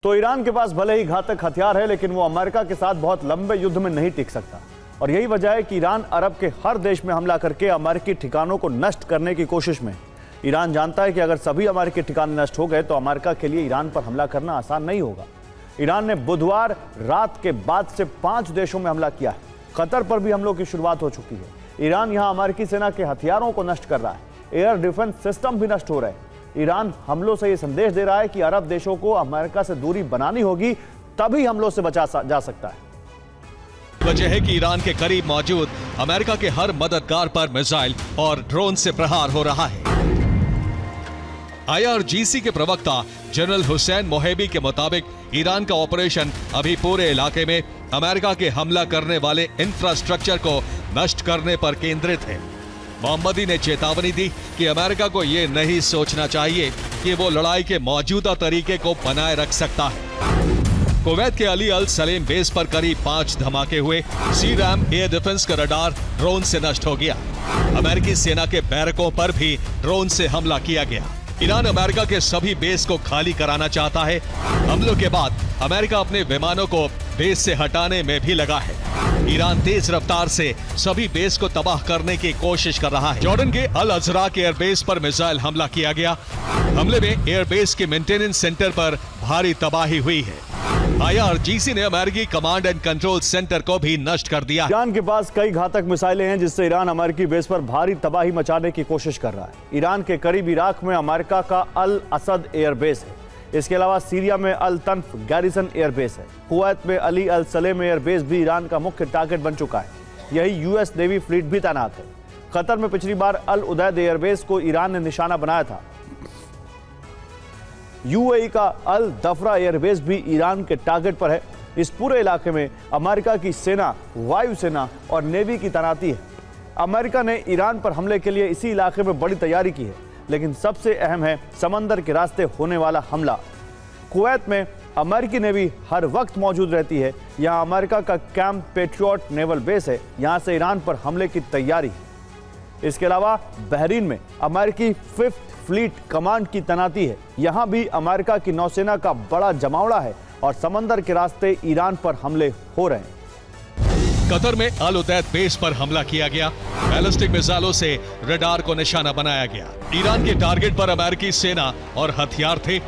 तो ईरान के पास भले ही घातक हथियार है, लेकिन वो अमेरिका के साथ बहुत लंबे युद्ध में नहीं टिक सकता। और यही वजह है कि ईरान अरब के हर देश में हमला करके अमेरिकी ठिकानों को नष्ट करने की कोशिश में। ईरान जानता है कि अगर सभी अमेरिकी ठिकाने नष्ट हो गए तो अमेरिका के लिए ईरान पर हमला करना आसान नहीं होगा। ईरान ने बुधवार रात के बाद से 5 देशों में हमला किया है। कतर पर भी हमलों की शुरुआत हो चुकी है। ईरान यहां अमेरिकी सेना के हथियारों को नष्ट कर रहा है। एयर डिफेंस सिस्टम भी नष्ट हो रहे हैं। ईरान हमलों से यह संदेश दे रहा है कि अरब देशों को अमेरिका से दूरी बनानी होगी, तभी हमलों से बचा जा सकता है। वजह है कि ईरान के करीब मौजूद अमेरिका के हर मददगार पर मिसाइल और ड्रोन से प्रहार हो रहा है। IRGC के प्रवक्ता जनरल हुसैन मोहेबी के मुताबिक ईरान का ऑपरेशन अभी पूरे इलाके में अमेरिका के हमला करने वाले इंफ्रास्ट्रक्चर को नष्ट करने पर केंद्रित है। मोहम्मदी ने चेतावनी दी कि अमेरिका को यह नहीं सोचना चाहिए कि वो लड़ाई के मौजूदा तरीके को बनाए रख सकता है। कुवैत के अली अल सलेम बेस पर करीब 5 धमाके हुए। सी-रैम एयर डिफेंस का रडार ड्रोन से नष्ट हो गया। अमेरिकी सेना के बैरकों पर भी ड्रोन से हमला किया गया। ईरान अमेरिका के सभी बेस को खाली कराना चाहता है। हमलों के बाद अमेरिका अपने विमानों को बेस से हटाने में भी लगा है। ईरान तेज रफ्तार से सभी बेस को तबाह करने की कोशिश कर रहा है। जॉर्डन के अल अजराक एयरबेस पर मिसाइल हमला किया गया। हमले में एयरबेस के मेंटेनेंस सेंटर पर भारी तबाही हुई है। IRGC ने अमेरिकी कमांड एंड कंट्रोल सेंटर को भी नष्ट कर दिया। ईरान के पास कई घातक मिसाइलें हैं, जिससे ईरान अमेरिकी बेस पर भारी तबाही मचाने की कोशिश कर रहा है। ईरान के करीब इराक में अमेरिका का अल असद एयरबेस है। इसके अलावा सीरिया में अल तन्फ गैरिसन एयरबेस है। कुवैत में अली अल सलेम एयरबेस भी ईरान का मुख्य टारगेट बन चुका है। यही US नेवी फ्लीट भी तैनात है। कतर में पिछली बार अल उदैद एयरबेस को ईरान ने निशाना बनाया था। UAE का अल दफरा एयरबेस भी ईरान के टारगेट पर है। इस पूरे इलाके में अमेरिका की सेना, वायुसेना और नेवी की तैनाती है। अमेरिका ने ईरान पर हमले के लिए इसी इलाके में बड़ी तैयारी की है, लेकिन सबसे अहम है समंदर के रास्ते होने वाला हमला। कुवैत में अमेरिकी नेवी हर वक्त मौजूद रहती है। यहाँ अमेरिका का कैंप पेट्रियट नेवल बेस है। यहाँ से ईरान पर हमले की तैयारी है। इसके अलावा बहरीन में अमेरिकी 5th फ्लीट कमांड की तैनाती है। यहाँ भी अमेरिका की नौसेना का बड़ा जमावड़ा है और समंदर के रास्ते ईरान पर हमले हो रहे हैं। कतर में अल उदैद बेस पर हमला किया गया। बैलिस्टिक मिसाइलों से रडार को निशाना बनाया गया। ईरान के टारगेट पर अमेरिकी सेना और हथियार थे।